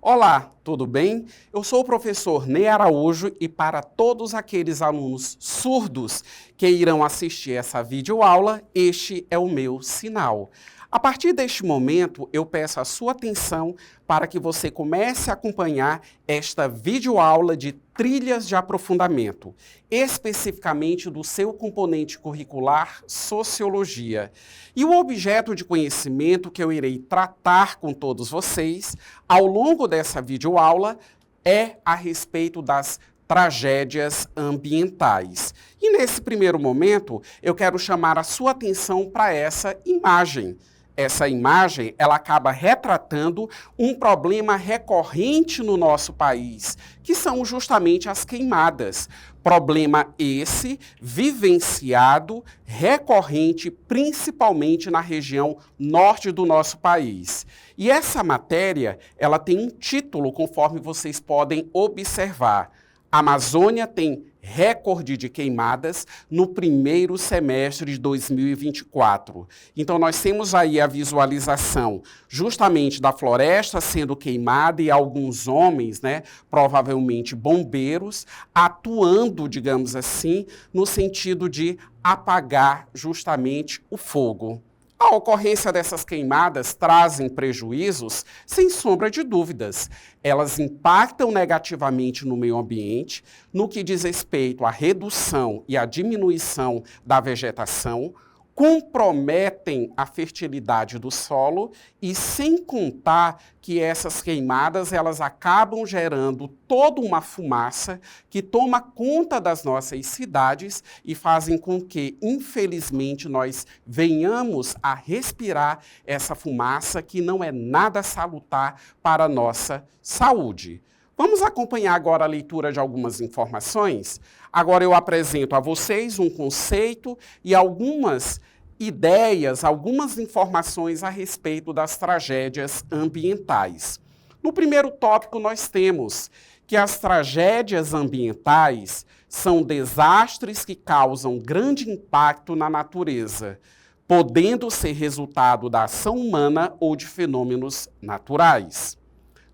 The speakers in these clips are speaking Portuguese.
Olá, tudo bem? Eu sou o professor Ney Araújo e para todos aqueles alunos surdos que irão assistir essa videoaula, este é o meu sinal. A partir deste momento, eu peço a sua atenção para que você comece a acompanhar esta videoaula de trilhas de aprofundamento, especificamente do seu componente curricular Sociologia. E o objeto de conhecimento que eu irei tratar com todos vocês ao longo dessa videoaula é a respeito das tragédias ambientais. E nesse primeiro momento, eu quero chamar a sua atenção para essa imagem. Essa imagem, ela acaba retratando um problema recorrente no nosso país, que são justamente as queimadas. Problema esse vivenciado, recorrente, principalmente na região norte do nosso país. E essa matéria, ela tem um título, conforme vocês podem observar. A Amazônia tem recorde de queimadas no primeiro semestre de 2024. Então, nós temos aí a visualização justamente da floresta sendo queimada e alguns homens, provavelmente bombeiros, atuando, digamos assim, no sentido de apagar justamente o fogo. A ocorrência dessas queimadas trazem prejuízos, sem sombra de dúvidas. Elas impactam negativamente no meio ambiente, no que diz respeito à redução e à diminuição da vegetação, comprometem a fertilidade do solo e sem contar que essas queimadas elas acabam gerando toda uma fumaça que toma conta das nossas cidades e fazem com que, infelizmente, nós venhamos a respirar essa fumaça que não é nada salutar para a nossa saúde. Vamos acompanhar agora a leitura de algumas informações? Agora eu apresento a vocês um conceito e algumas ideias, algumas informações a respeito das tragédias ambientais. No primeiro tópico nós temos que as tragédias ambientais são desastres que causam grande impacto na natureza, podendo ser resultado da ação humana ou de fenômenos naturais.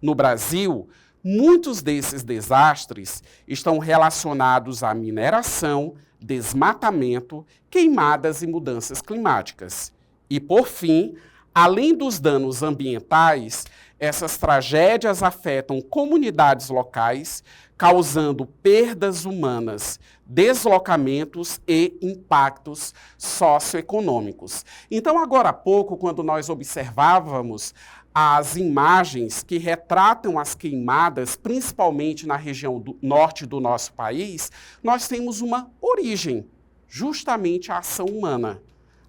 No Brasil, muitos desses desastres estão relacionados à mineração, desmatamento, queimadas e mudanças climáticas. E, por fim, além dos danos ambientais, essas tragédias afetam comunidades locais, causando perdas humanas, deslocamentos e impactos socioeconômicos. Então, agora há pouco, quando nós observávamos as imagens que retratam as queimadas, principalmente na região norte do nosso país, nós temos uma origem, justamente a ação humana.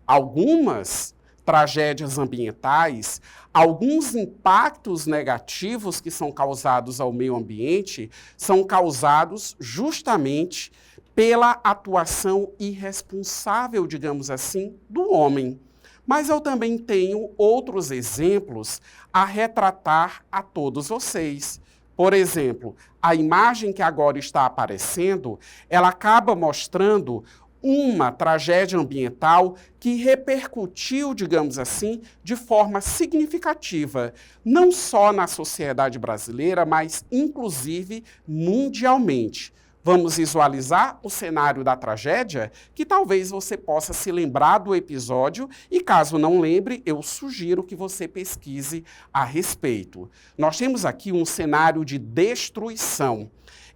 Algumas tragédias ambientais, alguns impactos negativos que são causados ao meio ambiente, são causados justamente pela atuação irresponsável, digamos assim, do homem. Mas eu também tenho outros exemplos a retratar a todos vocês. Por exemplo, a imagem que agora está aparecendo, ela acaba mostrando uma tragédia ambiental que repercutiu, digamos assim, de forma significativa, não só na sociedade brasileira, mas inclusive mundialmente. Vamos visualizar o cenário da tragédia, que talvez você possa se lembrar do episódio e, caso não lembre, eu sugiro que você pesquise a respeito. Nós temos aqui um cenário de destruição.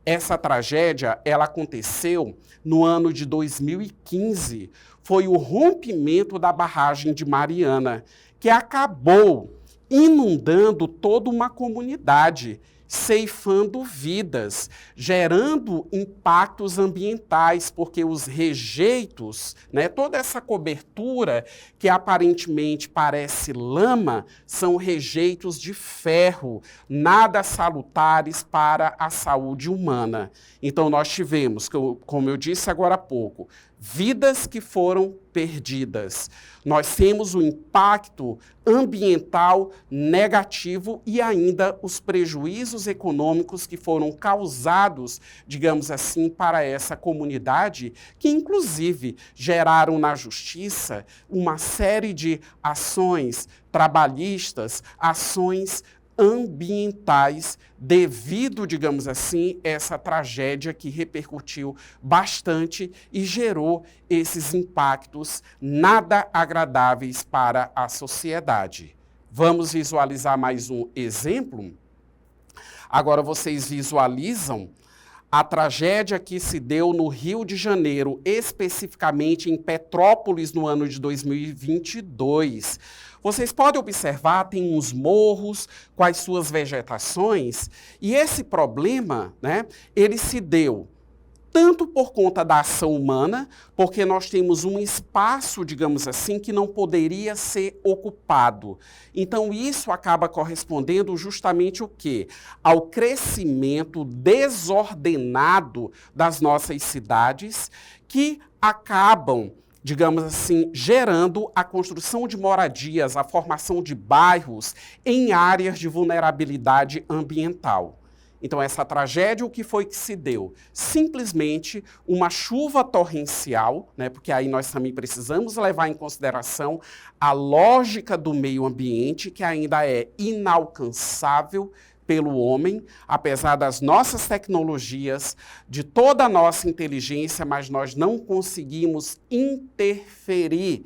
Essa tragédia, ela aconteceu no ano de 2015. Foi o rompimento da barragem de Mariana, que acabou inundando toda uma comunidade, ceifando vidas, gerando impactos ambientais, porque os rejeitos, toda essa cobertura que aparentemente parece lama, são rejeitos de ferro, nada salutares para a saúde humana. Então nós tivemos, como eu disse agora há pouco, vidas que foram perdidas. Nós temos o impacto ambiental negativo e ainda os prejuízos econômicos que foram causados, digamos assim, para essa comunidade, que inclusive geraram na justiça uma série de ações trabalhistas, ações ambientais devido, digamos assim, a essa tragédia que repercutiu bastante e gerou esses impactos nada agradáveis para a sociedade. Vamos visualizar mais um exemplo? Agora vocês visualizam a tragédia que se deu no Rio de Janeiro, especificamente em Petrópolis, no ano de 2022. Vocês podem observar, tem uns morros com as suas vegetações, e esse problema, né, ele se deu tanto por conta da ação humana, porque nós temos um espaço, digamos assim, que não poderia ser ocupado. Então, isso acaba correspondendo justamente o quê? Ao crescimento desordenado das nossas cidades, que acabam, digamos assim, gerando a construção de moradias, a formação de bairros em áreas de vulnerabilidade ambiental. Então, essa tragédia, o que foi que se deu? Simplesmente uma chuva torrencial, né, porque aí nós também precisamos levar em consideração a lógica do meio ambiente, que ainda é inalcançável pelo homem, apesar das nossas tecnologias, de toda a nossa inteligência, mas nós não conseguimos interferir,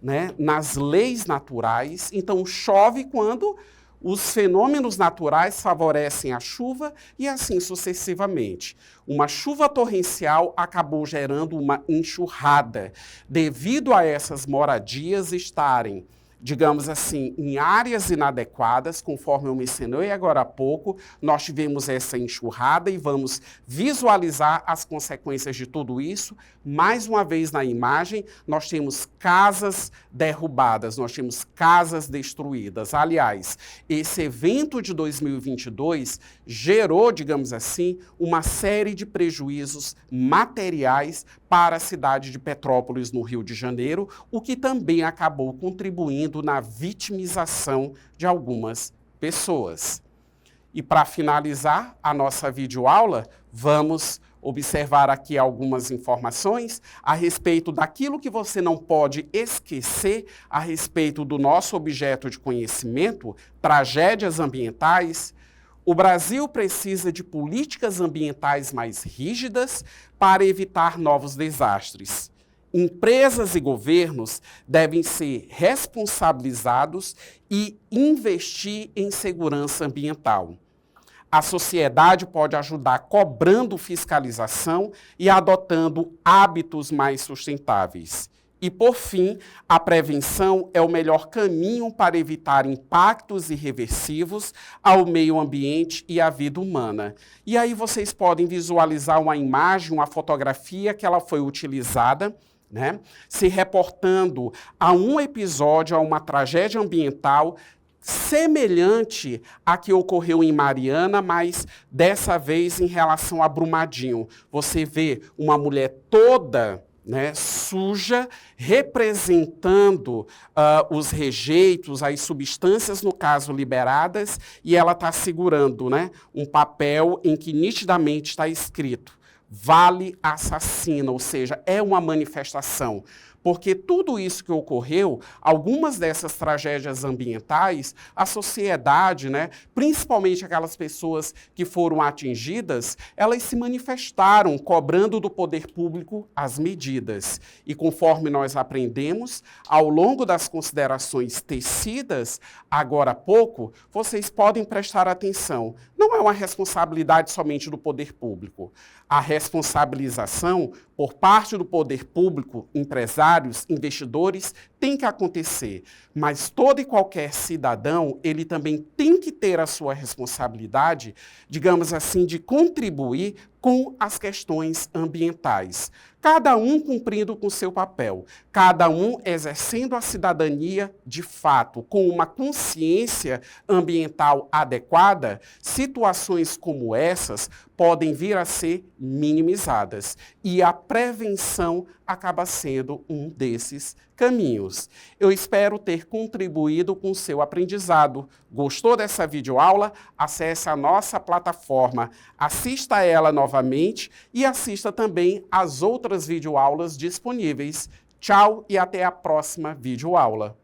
né, nas leis naturais. Então, chove quando os fenômenos naturais favorecem a chuva e assim sucessivamente. Uma chuva torrencial acabou gerando uma enxurrada, devido a essas moradias estarem, digamos assim, em áreas inadequadas, conforme eu mencionei agora há pouco, nós tivemos essa enxurrada e vamos visualizar as consequências de tudo isso. Mais uma vez na imagem, nós temos casas derrubadas, nós temos casas destruídas. Aliás, esse evento de 2022 gerou, digamos assim, uma série de prejuízos materiais para a cidade de Petrópolis, no Rio de Janeiro, o que também acabou contribuindo na vitimização de algumas pessoas. E para finalizar a nossa videoaula, vamos observar aqui algumas informações a respeito daquilo que você não pode esquecer a respeito do nosso objeto de conhecimento, tragédias ambientais. O Brasil precisa de políticas ambientais mais rígidas para evitar novos desastres. Empresas e governos devem ser responsabilizados e investir em segurança ambiental. A sociedade pode ajudar cobrando fiscalização e adotando hábitos mais sustentáveis. E, por fim, a prevenção é o melhor caminho para evitar impactos irreversíveis ao meio ambiente e à vida humana. E aí vocês podem visualizar uma imagem, uma fotografia que ela foi utilizada, né, se reportando a um episódio, a uma tragédia ambiental semelhante à que ocorreu em Mariana, mas dessa vez em relação a Brumadinho. Você vê uma mulher toda, né, suja, representando os rejeitos, as substâncias, no caso, liberadas, e ela está segurando, né, um papel em que nitidamente está escrito: Vale Assassina, ou seja, é uma manifestação. Porque tudo isso que ocorreu, algumas dessas tragédias ambientais, a sociedade, né, principalmente aquelas pessoas que foram atingidas, elas se manifestaram cobrando do poder público as medidas. E conforme nós aprendemos, ao longo das considerações tecidas, agora há pouco, vocês podem prestar atenção. Não é uma responsabilidade somente do poder público. A responsabilização por parte do poder público, empresários, investidores, tem que acontecer. Mas todo e qualquer cidadão, ele também tem que ter a sua responsabilidade, digamos assim, de contribuir com as questões ambientais. Cada um cumprindo com seu papel, cada um exercendo a cidadania de fato, com uma consciência ambiental adequada, situações como essas podem vir a ser minimizadas. E a prevenção acaba sendo um desses caminhos. Eu espero ter contribuído com o seu aprendizado. Gostou dessa videoaula? Acesse a nossa plataforma, assista ela novamente e assista também as outras videoaulas disponíveis. Tchau e até a próxima videoaula.